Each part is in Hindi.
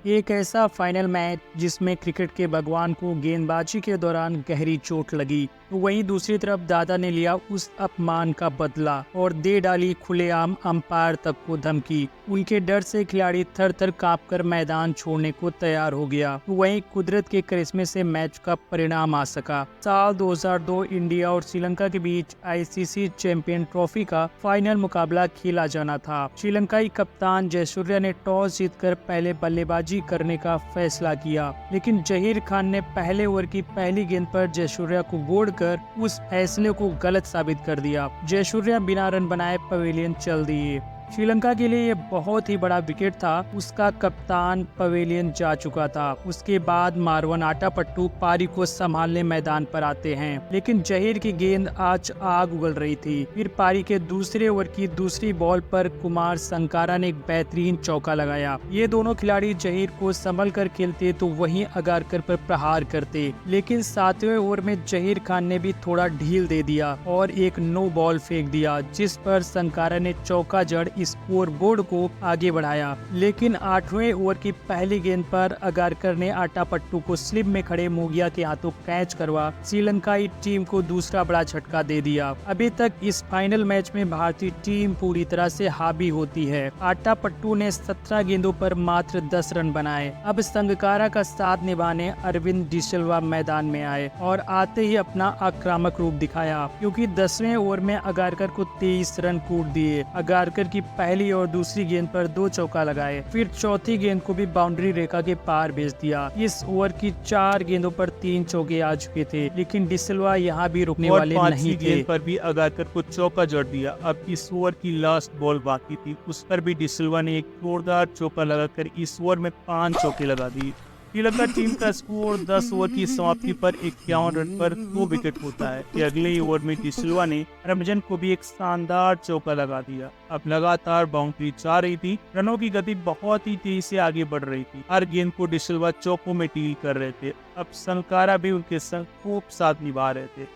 एक ऐसा फाइनल मैच जिसमें क्रिकेट के भगवान को गेंदबाजी के दौरान गहरी चोट लगी, तो वहीं दूसरी तरफ दादा ने लिया उस अपमान का बदला और दे डाली खुलेआम अंपायर तक को धमकी। उनके डर से खिलाड़ी थर थर कांपकर मैदान छोड़ने को तैयार हो गया। तो वहीं कुदरत के करिश्मे से मैच का परिणाम आ सका। साल 2002 इंडिया और श्रीलंका के बीच आईसीसी चैंपियन ट्रॉफी का फाइनल मुकाबला खेला जाना था। श्रीलंकाई कप्तान जयसूर्या ने टॉस जीतकर पहले बल्लेबाजी करने का फैसला किया, लेकिन जहीर खान ने पहले ओवर की पहली गेंद पर जयसूर्या को बोड़कर उस फैसले को गलत साबित कर दिया। जयसूर्या बिना रन बनाए पवेलियन चल दिए। श्रीलंका के लिए ये बहुत ही बड़ा विकेट था। उसका कप्तान पवेलियन जा चुका था। उसके बाद मारवन आटापट्टू पारी को संभालने मैदान पर आते हैं, लेकिन जहीर की गेंद आज आग उगल रही थी। फिर पारी के दूसरे ओवर की दूसरी बॉल पर कुमार संकारा ने एक बेहतरीन चौका लगाया। ये दोनों खिलाड़ी जहीर को संभल कर खेलते तो वहीं अगारकर पर प्रहार करते, लेकिन 7वें ओवर में जहीर खान ने भी थोड़ा ढील दे दिया और एक नो बॉल फेंक दिया, जिस पर संकारा ने चौका जड़ स्कोर बोर्ड को आगे बढ़ाया। लेकिन 8वें ओवर की पहली गेंद पर अगारकर ने आटापट्टू को स्लिप में खड़े मोगिया के हाथों कैच करवा श्रीलंकाई टीम को दूसरा बड़ा झटका दे दिया। अभी तक इस फाइनल मैच में भारतीय टीम पूरी तरह से हावी होती है। आटापट्टू ने 17 गेंदों पर मात्र 10 रन बनाए। अब संगकारा का साथ निभाने अरविंद डिसिल्वा मैदान में आए और आते ही अपना आक्रामक रूप दिखाया, क्योंकि 10वें ओवर में अगारकर को 23 रन कूट दिए। अगारकर की पहली और दूसरी गेंद पर 2 चौका लगाए, फिर चौथी गेंद को भी बाउंड्री रेखा के पार भेज दिया। इस ओवर की 4 गेंदों पर 3 चौके आ चुके थे, लेकिन डिसिल्वा यहाँ भी रुकने वाले नहीं थे। गेंद पर भी अगारकर को चौका जड़ दिया। अब इस ओवर की लास्ट बॉल बाकी थी, उस पर भी डिसिल्वा ने एक जोरदार चौका लगाकर इस ओवर में 5 चौके लगा दिए। श्रीलंका टीम का स्कोर 10 ओवर की समाप्ति पर 51 रन पर 2 विकेट होता है कि अगले ओवर में डिसिल्वा ने रमजन को भी एक शानदार चौका लगा दिया। अब लगातार बाउंड्री जा रही थी, रनों की गति बहुत ही तेजी से आगे बढ़ रही थी। हर गेंद को डिसिल्वा चौकों में डील कर रहे थे। अब संकारा भी उनके संग खूब साथ निभा रहे थे।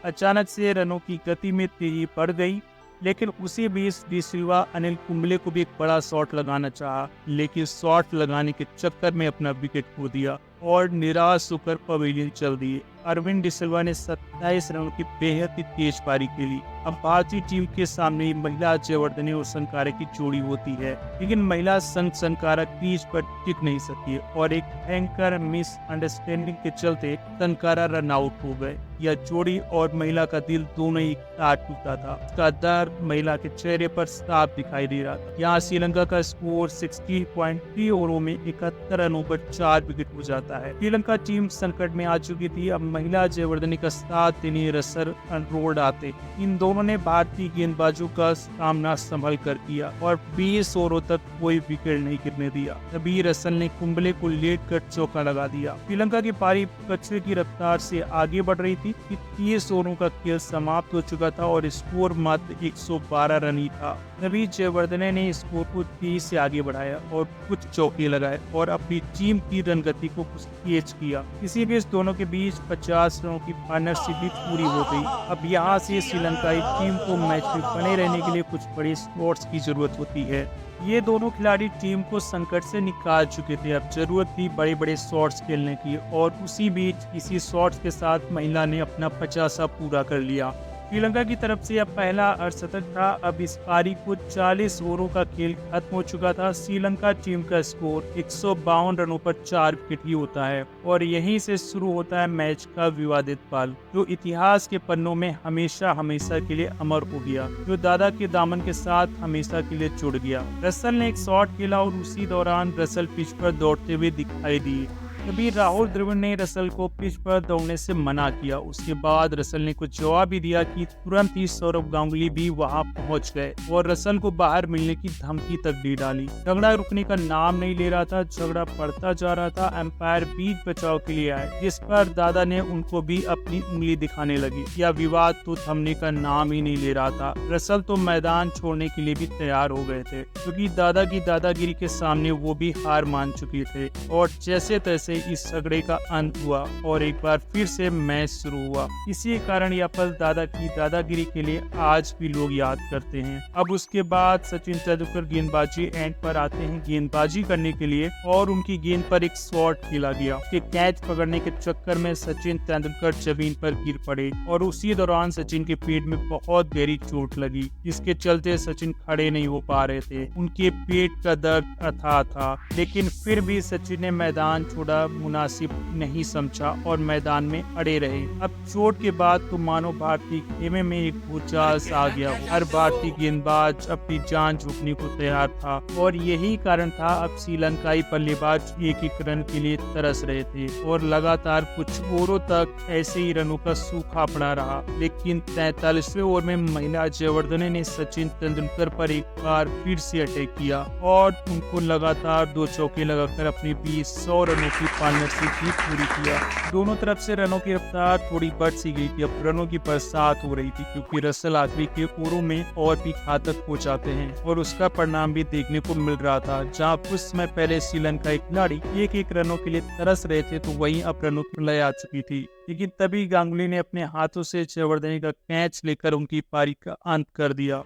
अचानक से रनों की गति में तेजी बढ़ गई, लेकिन उसी बीच डिसिल्वा अनिल कुंबले को भी एक बड़ा शॉट लगाना चाहा, लेकिन शॉट लगाने के चक्कर में अपना विकेट खो दिया और निराश होकर पवेलियन चल दिए। अरविंद डिसिल्वा ने 27 रनों की बेहद ही तेज पारी खेली। अब भारतीय टीम के सामने महिला जयवर्धने और संकारा की जोड़ी होती है, लेकिन महिला संकारा क्रीज पर टिक नहीं सकती और एक भयंकर मिसअंडरस्टैंडिंग के चलते संकारा रन आउट हो गए। यह जोड़ी और महिला का दिल दोनों ही साथ टूटा था। उसका दर्द महिला के चेहरे पर साफ दिखाई दे रहा था। यहाँ श्रीलंका का स्कोर 60.3 ओवरों में 71 रनों पर 4 विकेट हो जाता है। श्रीलंका टीम संकट में आ चुकी थी। अब महिला जयवर्धने का साथ देने रसल अनरोल्ड आते। इन दोनों ने भारतीय गेंदबाजों का सामना संभल कर किया और 20 ओवरों तक कोई विकेट नहीं गिरने दिया। तभी रसल ने कुंबले को लेट कर चौका लगा दिया। श्रीलंका की पारी कचरे की रफ्तार से आगे बढ़ रही थी कि 30 ओवरों का खेल समाप्त हो चुका था और स्कोर मात्र 112 रन ही था। तभी जयवर्धने ने स्कोर को 30 से आगे बढ़ाया और कुछ चौके लगाए और अपनी टीम की रन गति को कुछ तेज किया। इसी बीच दोनों के बीच 50 रनों की पार्टनरशिप भी पूरी हो गई। अब यहाँ से श्रीलंकाई टीम को मैच में बने रहने के लिए कुछ बड़े शॉट्स की जरूरत होती है। ये दोनों खिलाड़ी टीम को संकट से निकाल चुके थे। अब जरूरत थी बड़े बड़े शॉट्स खेलने की और उसी बीच इसी शॉट्स के साथ महिला ने अपना 50 पूरा कर लिया। श्रीलंका की तरफ से अब पहला अर्धशतक था। अब इस पारी को 40 ओवरों का खेल खत्म हो चुका था। श्रीलंका टीम का स्कोर 152 रनों पर 4 विकेट ही होता है और यहीं से शुरू होता है मैच का विवादित पल, जो इतिहास के पन्नों में हमेशा हमेशा के लिए अमर हो गया, जो दादा के दामन के साथ हमेशा के लिए जुड़ गया। रसल ने एक शॉट खेला और उसी दौरान रसल पिच पर दौड़ते हुए दिखाई दिए। तभी राहुल द्रविड़ ने रसल को पिच पर दौड़ने से मना किया। उसके बाद रसल ने कुछ जवाब भी दिया कि तुरंत ही सौरव गांगुली भी वहां पहुंच गए और रसल को बाहर मिलने की धमकी तक दे डाली। झगड़ा रुकने का नाम नहीं ले रहा था, झगड़ा बढ़ता जा रहा था। एम्पायर बीच बचाव के लिए आए, जिस पर दादा ने उनको भी अपनी उंगली दिखाने लगी। यह विवाद तो थमने का नाम ही नहीं ले रहा था। रसल तो मैदान छोड़ने के लिए भी तैयार हो गए थे, क्योंकि दादा की दादागिरी के सामने वो भी हार मान चुके थे और जैसे तैसे से इस झगड़े का अंत हुआ और एक बार फिर से मैच शुरू हुआ। इसी कारण यह पल दादा की दादागिरी के लिए आज भी लोग याद करते हैं। अब उसके बाद सचिन तेंदुलकर गेंदबाजी एंड पर आते हैं गेंदबाजी करने के लिए और उनकी गेंद पर एक शॉट खेला गया। उसके कैच पकड़ने के चक्कर में सचिन तेंदुलकर जमीन पर गिर पड़े और उसी दौरान सचिन के पेट में बहुत गहरी चोट लगी, जिसके चलते सचिन खड़े नहीं हो पा रहे थे। उनके पेट का दर्द अथाह था, लेकिन फिर भी सचिन ने मैदान छोड़ा मुनासिब नहीं समझा और मैदान में अड़े रहे। अब चोट के बाद तो मानो भारतीय खेमे में एक भूचाल सा आ गया। हर भारतीय गेंदबाज अपनी जान झोंकने को तैयार था और यही कारण था अब श्रीलंकाई बल्लेबाज एक एक रन के लिए तरस रहे थे और लगातार कुछ ओवरों तक ऐसे ही रनों का सूखा पड़ा रहा। लेकिन 43वें ओवर में महिला जयवर्धने ने सचिन तेंदुलकर पर एक बार फिर से अटैक किया और उनको लगातार 2 चौके लगाकर अपनी 100 रनों की पार्टनरशिप भी पूरी किया। दोनों तरफ से रनों की रफ्तार थोड़ी बढ़ सी गई थी। अब रनों की बरसात हो रही थी क्योंकि रसल आखिरी के ओवरों में और भी घातक हो जाते हैं और उसका परिणाम भी देखने को मिल रहा था। जहां कुछ समय पहले श्रीलंकाई खिलाड़ी एक एक रनों के लिए तरस रहे थे, तो वहीं अब रनों की लय आ चुकी थी। लेकिन तभी गांगुली ने अपने हाथों से जयवर्धने का कैच लेकर उनकी पारी का अंत कर दिया।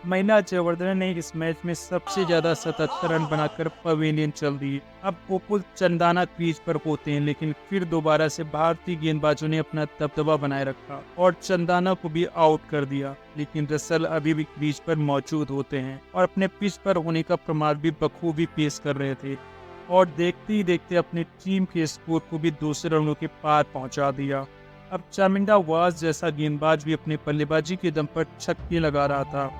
महिला जयवर्धने ने इस मैच में सबसे ज्यादा 77 रन बनाकर पवेलियन चल दिए। अब गोकुल चंदाना क्रीज पर होते हैं, लेकिन फिर दोबारा से भारतीय गेंदबाजों ने अपना दबदबा बनाए रखा और चंदाना को भी आउट कर दिया। लेकिन रसल अभी भी क्रीज पर मौजूद होते हैं और अपने पिच पर होने का प्रमाण भी बखूबी पेश कर रहे थे और देखते ही देखते अपनी टीम के स्कोर को भी 200 रनों के पार पहुंचा दिया। अब चामिंडा वाज जैसा गेंदबाज भी अपने बल्लेबाजी के दम पर छक्के लगा रहा था,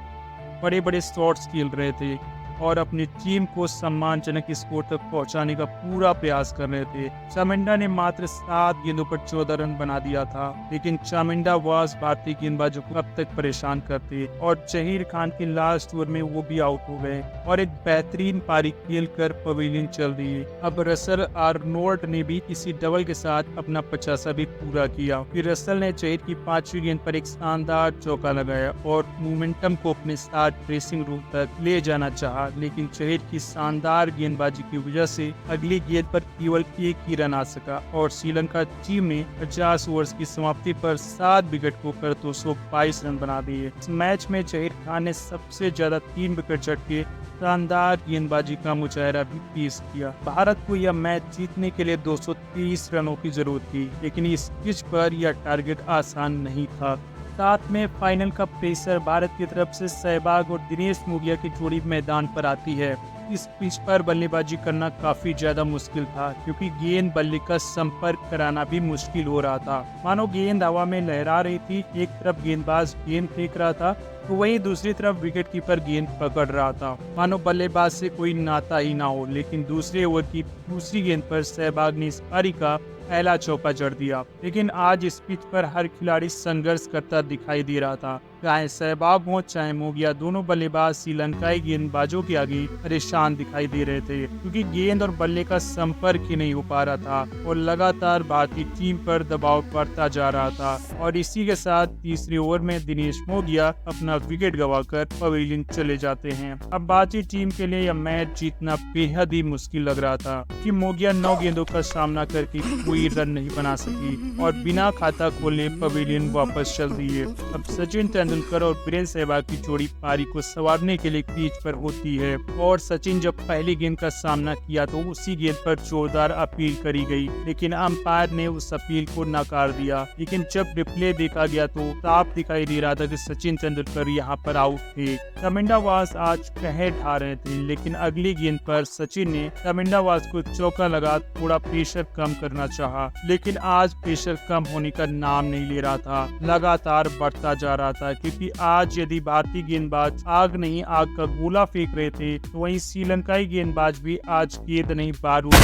बड़े बड़े शॉट्स खेल रहे थे और अपनी टीम को सम्मानजनक स्कोर तक पहुंचाने का पूरा प्रयास कर रहे थे। चामिंडा ने मात्र 7 गेंदों पर 14 रन बना दिया था, लेकिन चामिंडा वाज भारतीय गेंदबाजों को अब तक परेशान करते और जहीर खान के लास्ट ओवर में वो भी आउट हो गए और एक बेहतरीन पारी खेलकर पवेलियन चल दिए। अब रसल आर्नोल्ड ने भी इसी डबल के साथ अपना 50वां भी पूरा किया। फिर रसल ने जहीर की 5वीं गेंद पर एक शानदार चौका लगाया और मोमेंटम को अपने साथ ड्रेसिंग रूम तक ले जाना चाहा, लेकिन जहीर की शानदार गेंदबाजी की वजह से अगली गेंद पर केवल एक ही रन आ सका और श्रीलंका टीम ने 50 ओवर्स की समाप्ति पर 7 विकेट खोकर 222 रन बना दिए। इस मैच में जहीर खान ने सबसे ज्यादा 3 विकेट झटके शानदार गेंदबाजी का मुजाहरा भी पेश किया। भारत को यह मैच जीतने के लिए 230 रनों की जरूरत थी, लेकिन इस पिच पर यह टारगेट आसान नहीं था। साथ में फाइनल का प्रेशर भारत की तरफ से सहवाग और दिनेश मोगिया की जोड़ी मैदान पर आती है। इस पिच पर बल्लेबाजी करना काफी ज्यादा मुश्किल था क्योंकि गेंद बल्ले का संपर्क कराना भी मुश्किल हो रहा था। मानो गेंद हवा में लहरा रही थी। एक तरफ गेंदबाज गेंद फेंक रहा था तो वहीं दूसरी तरफ विकेट कीपर गेंद पकड़ रहा था, मानो बल्लेबाज से कोई नाता ही ना हो। लेकिन दूसरे ओवर की दूसरी गेंद पर सहवाग ने इस पारी का पहला चौका जड़ दिया। लेकिन आज इस पिच पर हर खिलाड़ी संघर्ष करता दिखाई दे रहा था। चाहे सहवाग हो चाहे मोगिया, दोनों बल्लेबाज श्रीलंकाई गेंदबाजों के आगे परेशान दिखाई दे रहे थे क्योंकि गेंद और बल्ले का संपर्क ही नहीं हो पा रहा था और लगातार भारतीय टीम पर दबाव बढ़ता जा रहा था। और इसी के साथ तीसरे ओवर में दिनेश मोगिया अपना विकेट गंवाकर पवेलियन चले जाते हैं। अब भारतीय टीम के लिए यह मैच जीतना बेहद ही मुश्किल लग रहा था कि मोगिया 9 गेंदों का सामना करके कोई रन नहीं बना सकी और बिना खाता खोले पवेलियन वापस चल दिए। अब सचिन तेंदुलकर और वीरेंद्र सहवाग की जोड़ी पारी को संवारने के लिए क्रीज पर होती है और सचिन जब पहली गेंद का सामना किया तो उसी गेंद पर जोरदार अपील करी गई, लेकिन अंपायर ने उस अपील को नकार दिया। लेकिन जब रिप्ले देखा गया तो साफ दिखाई दे रहा था कि सचिन तेंदुलकर यहाँ पर आउट थे। चामिंडा वाज आज कहर ढा रहे थे, लेकिन अगली गेंद पर सचिन ने चामिंडा वाज को चौका लगा थोड़ा प्रेशर कम करना चाहा, लेकिन आज प्रेशर कम होने का नाम नहीं ले रहा था, लगातार बढ़ता जा रहा था। क्योंकि आज यदि भारतीय गेंदबाज आग नहीं आग का गोला फेंक रहे थे तो वहीं श्रीलंकाई गेंदबाज भी आज गेंद नहीं बारूद,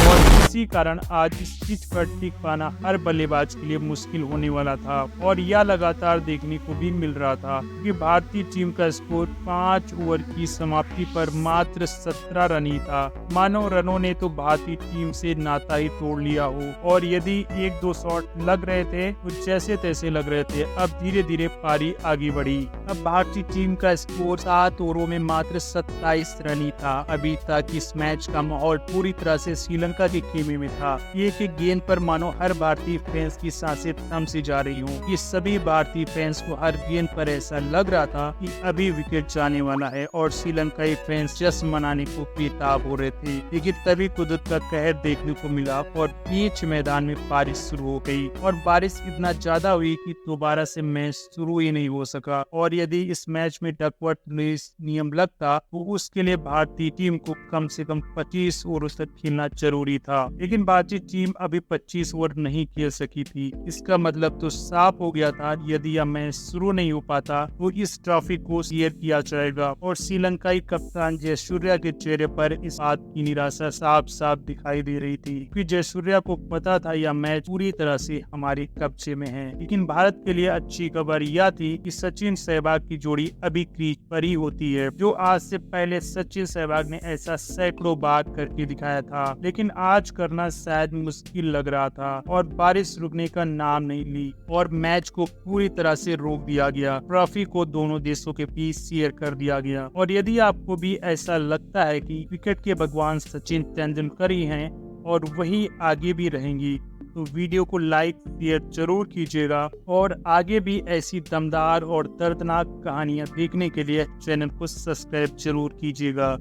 और इसी कारण आज इस पिच पर टिक पाना हर बल्लेबाज के लिए मुश्किल होने वाला था और यह लगातार देखने को भी मिल रहा था कि भारतीय टीम का स्कोर 5 ओवर की समाप्ति पर मात्र 17 रन ही था। मानो रनों ने तो भारतीय टीम से नाता ही तोड़ लिया हो, और यदि एक दो शॉट लग रहे थे तो जैसे तैसे लग रहे थे। अब धीरे धीरे पारी आगे बढ़ी। अब भारतीय टीम का स्कोर 7 ओवरों में मात्र 27 रन ही था। अभी तक इस मैच का माहौल पूरी तरह से श्रीलंका के खेमे में था। एक एक गेंद पर मानो हर भारतीय फैंस की सांसें थम सी जा रही हूँ। ये सभी भारतीय फैंस को हर गेंद पर ऐसा लग रहा था कि अभी विकेट जाने वाला है, और श्रीलंकाई फैंस जश्न मनाने को बेताब हो रहे थे। लेकिन तभी कुदरत का कहर देखने को मिला और बीच मैदान में बारिश शुरू हो गई, और बारिश इतना ज्यादा हुई कि दोबारा से मैच शुरू ही नहीं हो सका। और यदि इस मैच में डकवर्थ लुईस नियम लगता तो उसके लिए भारतीय टीम को कम से कम 25 ओवर तक खेलना जरूरी था। लेकिन भारतीय टीम अभी 25 ओवर नहीं खेल सकी थी। इसका मतलब तो साफ हो गया था, यदि यह मैच शुरू नहीं हो पाता तो इस ट्रॉफी को शेयर किया जाएगा। और श्रीलंकाई कप्तान जयसूर्या के चेहरे पर इस बात की निराशा साफ साफ दिखाई दे रही थी, क्योंकि जयसूर्या को पता था यह मैच पूरी तरह से हमारे कब्जे में है। लेकिन भारत के लिए अच्छी खबर यह थी कि सचिन सहवाग की जोड़ी अभी क्रीज पर ही होती है, जो आज से पहले सचिन सहवाग ने ऐसा सैकड़ों बार करके दिखाया था। लेकिन आज करना शायद मुश्किल लग रहा था, और बारिश रुकने का नाम नहीं ली और मैच को पूरी तरह से रोक दिया गया। ट्रॉफी को दोनों देशों के बीच शेयर कर दिया गया। और यदि आपको भी ऐसा लगता है कि क्रिकेट के भगवान सचिन तेंदुलकर ही हैं और वही आगे भी रहेंगी, तो वीडियो को लाइक शेयर जरूर कीजिएगा, और आगे भी ऐसी दमदार और दर्दनाक कहानियां देखने के लिए चैनल को सब्सक्राइब जरूर कीजिएगा।